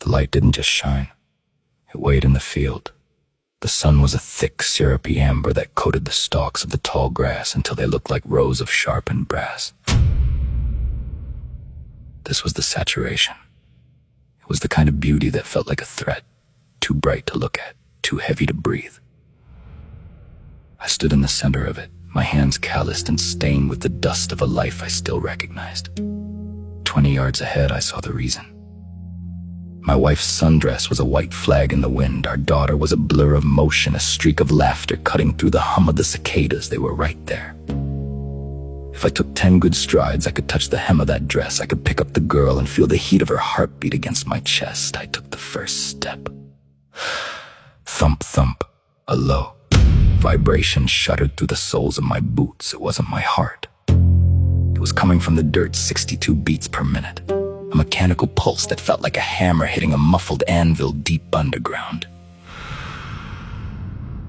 The light didn't just shine. It weighed in the field. The sun was a thick, syrupy amber that coated the stalks of the tall grass until they looked like rows of sharpened brass. This was the saturation. It was the kind of beauty that felt like a threat, too bright to look at, too heavy to breathe. I stood in the center of it, my hands calloused and stained with the dust of a life I still recognized. 20 yards ahead, I saw the reason. My wife's sundress was a white flag in the wind. Our daughter was a blur of motion, a streak of laughter cutting through the hum of the cicadas. They were right there. If I took 10 good strides, I could touch the hem of that dress. I could pick up the girl and feel the heat of her heartbeat against my chest. I took the first step. Thump, thump, a low vibration shuddered through the soles of my boots. It wasn't my heart. It was coming from the dirt, 62 beats per minute. A mechanical pulse that felt like a hammer hitting a muffled anvil deep underground.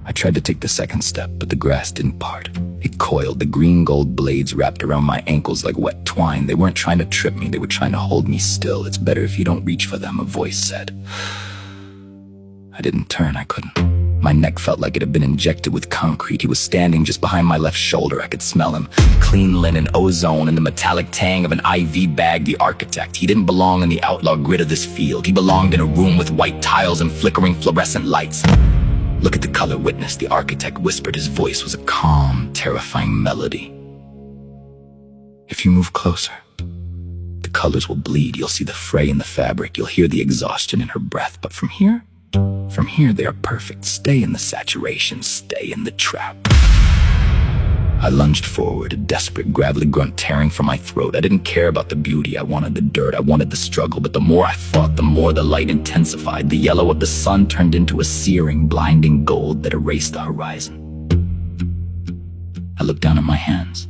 I tried to take the second step, but the grass didn't part. It coiled, the green gold blades wrapped around my ankles like wet twine. They weren't trying to trip me, they were trying to hold me still. It's better if you don't reach for them, a voice said. I didn't turn, I couldn't. My neck felt like it had been injected with concrete. He was standing just behind my left shoulder. I could smell him. Clean linen, ozone, and the metallic tang of an IV bag. The architect. He didn't belong in the outlaw grid of this field. He belonged in a room with white tiles and flickering fluorescent lights. Look at the color, witness, the architect whispered. His voice was a calm, terrifying melody. If you move closer, the colors will bleed. You'll see the fray in the fabric. You'll hear the exhaustion in her breath. But from here, they are perfect. Stay in the saturation, stay in the trap. I lunged forward, a desperate, gravelly grunt tearing from my throat. I didn't care about the beauty, I wanted the dirt, I wanted the struggle. But the more I fought, the more the light intensified. The yellow of the sun turned into a searing, blinding gold that erased the horizon. I looked down at my hands.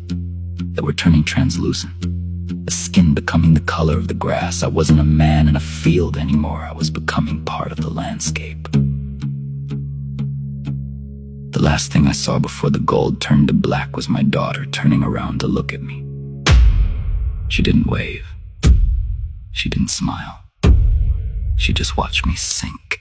They were turning translucent. The skin becoming the color of the grass. I wasn't a man in a field anymore. I was becoming part of the landscape. The last thing I saw before the gold turned to black was my daughter turning around to look at me. She didn't wave. She didn't smile. She just watched me sink.